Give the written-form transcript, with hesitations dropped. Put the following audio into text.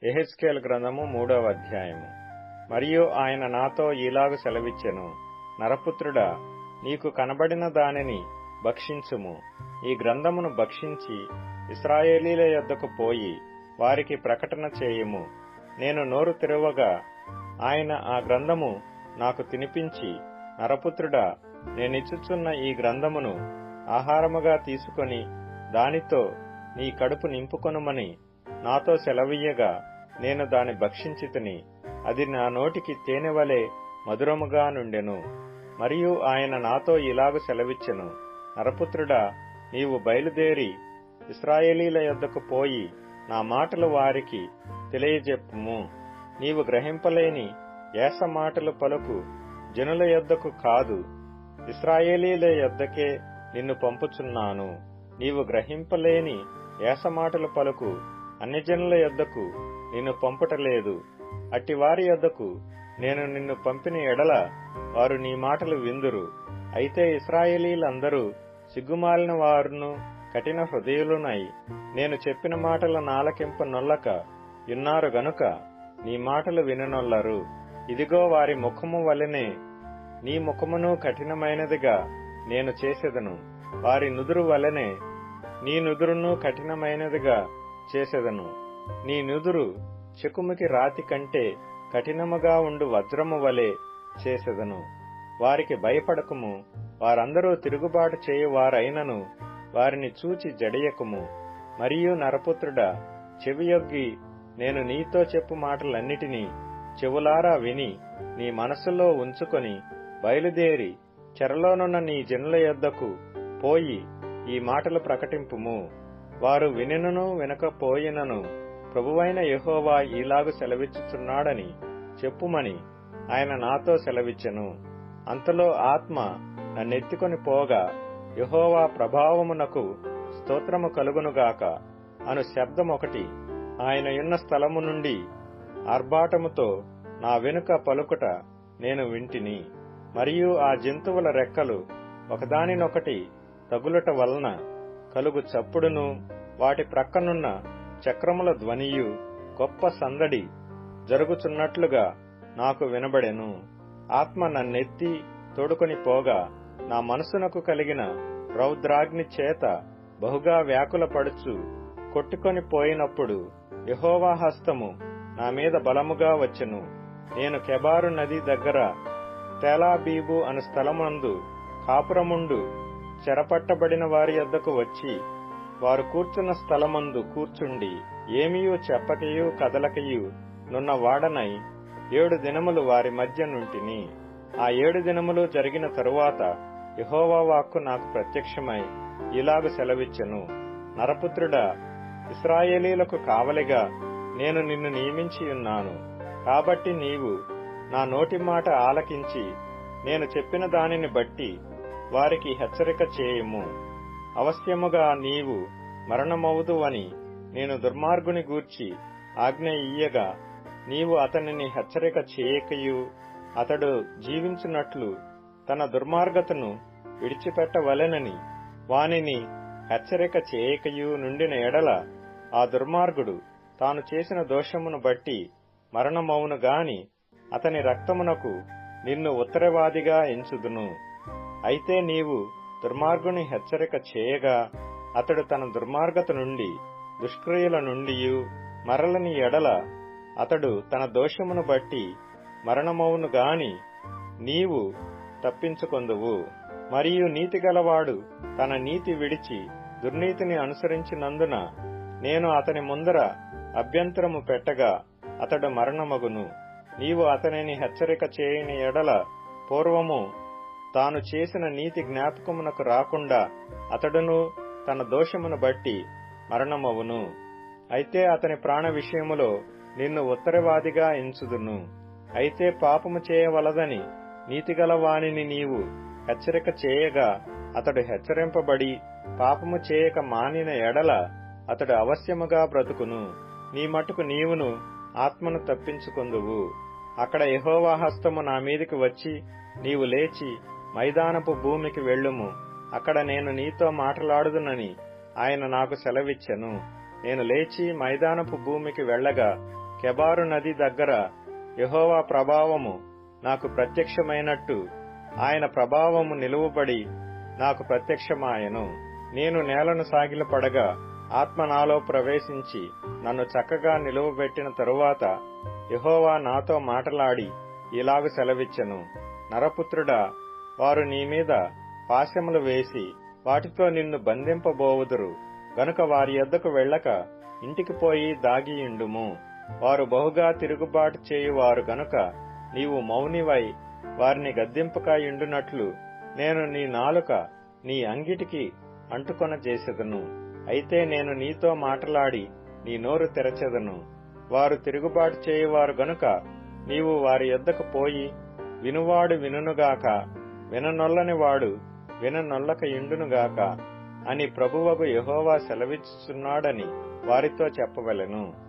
యెహెజ్కేలు గ్రంథము 3వ అధ్యాయము. మరియు ఆయన నాతో ఈలాగు సెలవిచ్చెను, నరపుత్రుడా, నీకు కనబడిన దానిని భక్షించుము. ఈ గ్రంథమును భక్షించి ఇశ్రాయేలీల యొద్దకు పోయి వారికి ప్రకటన చేయుము. నేను నోరు తెరవగా ఆయన ఆ గ్రంథము నాకు తినిపించి, నరపుత్రుడా, నేనిచ్చుచున్న ఈ గ్రంథమును ఆహారముగా తీసుకొని దానితో నీ కడుపు నింపుకొనుమని నాతో సెలవీయగా నేను దాని భక్షించితిని. అది నా నోటికి తేనెవలె మధురముగా నుండెను. మరియు ఆయన నాతో ఇలాగు సెలవిచ్చెను, నరపుత్రుడా, నీవు బయలుదేరి ఇశ్రాయేలీల యొద్దకు పోయి నా మాటలు వారికి తెలియజెప్పుము. నీవు గ్రహింపలేని ఏస మాటలు పలుకు జనుల యొద్దకు కాదు, ఇశ్రాయేలీల యొద్దకే నిన్ను పంపుచున్నాను. నీవు గ్రహింపలేని ఏస మాటలు పలుకు అన్యజనుల యొద్దకు నిన్ను పంపుటలేదు. అట్టి వారి యొద్దకు నేను నిన్ను పంపిన ఎడల వారు నీ మాటలు విందురు. అయితే ఇశ్రాయేలీలందరూ సిగ్గుమాలిన వారును కఠిన హృదయులునై నేను చెప్పిన మాటల నాలకింప నొల్లక యున్నారు గనుక నీ మాటలు విననొల్లరు. ఇదిగో వారి ముఖము వలెనే నీ ముఖమును కఠినమైనదిగా నేను చేసెదను. వారి నుదురు వలెనే నీ నుదురును కఠినమైనదిగా చేసెదను. నీ నుదురు చెకుముకి రాతి కంటే కఠినముగా ఉండు వజ్రము వలె చేసెదను. వారికి భయపడకుము. వారందరూ తిరుగుబాటు చేయువారైనను వారిని చూచి జడియకుము. మరియు నరపుత్రుడా, చెవియొగ్గి నేను నీతో చెప్పు మాటలన్నిటినీ చెవులారా విని నీ మనస్సులో ఉంచుకొని బయలుదేరి చెరలోనున్న నీ జనుల యొద్దకు పోయి ఈ మాటలు ప్రకటింపుము. వారు వినినను వినకపోయినను ప్రభువైన యెహోవా ఈలాగు సెలవిచ్చుచున్నాడని చెప్పుమని ఆయన నాతో సెలవిచ్చెను. అంతలో ఆత్మ నన్నెత్తుకొని పోగా యెహోవా ప్రభావమునకు స్తోత్రము కలుగునుగాక అను శబ్దమొకటి ఆయన యున్న స్థలము నుండి ఆర్భాటముతో నా వెనుక పలుకుట నేను వింటిని. మరియు ఆ జంతువుల రెక్కలు ఒకదానినొకటి తగులుట వలన కలుగు చప్పుడును, వాటి ప్రక్కనున్న చక్రముల ధ్వనియు గొప్ప సందడి జరుగుచున్నట్లుగా నాకు వినబడెను. ఆత్మ నన్నెత్తి తోడుకొని పోగా నా మనసునకు కలిగిన రౌద్రాగ్ని చేత బహుగా వ్యాకులపడుచు కొట్టుకొని పోయినప్పుడు యెహోవా హస్తము నా మీద బలముగా వచ్చెను. నేను కెబారు నది దగ్గర తేలాబీబు అను స్థలమందు కాపురముండు చెరపట్టబడిన వారి యొద్దకు వచ్చి వారు కూర్చున్న స్థలమందు కూర్చుండి ఏమియూ చెప్పకయు కదలకయు నున్న వాడనై 7 దినములు వారి మధ్య నుంటిని. ఆ 7 దినములు జరిగిన తరువాత యెహోవా వాక్కు నాకు ప్రత్యక్షమై ఇలాగు సెలవిచ్చెను, నరపుత్రుడా, ఇశ్రాయేలీలకు కావలిగా నేను నిన్ను నియమించియున్నాను. కాబట్టి నీవు నా నోటి మాట ఆలకించి నేను చెప్పిన దానిని బట్టి వారికి హెచ్చరిక చేయుము. అవశ్యముగా నీవు మరణమవుదువని నేను దుర్మార్గుని గూర్చి ఆజ్ఞ ఇయ్యగా నీవు అతనిని హెచ్చరిక చేయకయు అతడు జీవించున్నట్లు తన దుర్మార్గతను విడిచిపెట్టవలెనని వానిని హెచ్చరిక చేయకయు నుండిన ఎడల ఆ దుర్మార్గుడు తాను చేసిన దోషమును బట్టి మరణమవును గాని అతని రక్తమునకు నిన్ను ఉత్తరవాదిగా ఎంచుదును. అయితే నీవు దుర్మార్గుని హెచ్చరిక చేయగా అతడు తన దుర్మార్గత నుండి దుష్క్రియల నుండియు మరలని ఎడల అతడు తన దోషమును బట్టి మరణమవును గాని నీవు తప్పించుకొందువు. మరియు నీతిగలవాడు తన నీతి విడిచి దుర్నీతిని అనుసరించినందున నేను అతని ముందర అభ్యంతరము పెట్టగా అతడు మరణమగును. నీవు అతనిని హెచ్చరిక చేయని ఎడల పూర్వము తాను చేసిన నీతి జ్ఞాపకమునకు రాకుండా అతడును తన దోషమును బట్టి మరణమవును. అయితే అతని ప్రాణ విషయములో నిన్ను ఉత్తరవాదిగా ఎంచుదును. అయితే పాపము చేయవలదని నీతిగల వానిని నీవు హెచ్చరిక చేయగా అతడు హెచ్చరింపబడి పాపము చేయక మానిన ఎడల అతడు అవశ్యముగా బ్రతుకును. నీ మట్టుకు నీవును ఆత్మను తప్పించుకొందువు. అక్కడ యెహోవా హస్తము నా మీదికి వచ్చి నీవు లేచి మైదానపు భూమికి వెళ్ళుము, అక్కడ నేను నీతో మాట్లాడుదునని ఆయన నాకు సెలవిచ్చెను. నేను లేచి మైదానపు భూమికి వెళ్ళగా కెబారు నది దగ్గర యెహోవా ప్రభావము నాకు ప్రత్యక్షమైనట్టు ఆయన ప్రభావము నిలువబడి నాకు ప్రత్యక్షమాయెను. నేను నేలను సాగిలపడగా ఆత్మ నాలో ప్రవేశించి నన్ను చక్కగా నిలువబెట్టిన తరువాత యెహోవా నాతో మాటలాడి ఇలాగు సెలవిచ్చెను, నరపుత్రుడా, వారు నీ మీద పాశములు వేసి వాటితో నిన్ను బంధింపబోవుదురు గనుక వారి యొద్దకు వెళ్ళక ఇంటికి పోయి దాగియుండుము. వారు బహుగా తిరుగుబాటు చేయువారు గనుక నీవు మౌనివై వారిని గద్దింపకయుండునట్లు నేను నీ నాలుక నీ అంగిటికి అంటుకొన చేసెదను. అయితే నేను నీతో మాటలాడి నీ నోరు తెరచెదను. వారు తిరుగుబాటు చేయువారు గనుక నీవు వారి యొద్దకు పోయి వినువాడు వినుగాక, విననొల్లని వాడు విననొల్లకయుండునుగాక అని ప్రభువగు యెహోవా సెలవిచ్చుచున్నాడని వారితో చెప్పవలెను.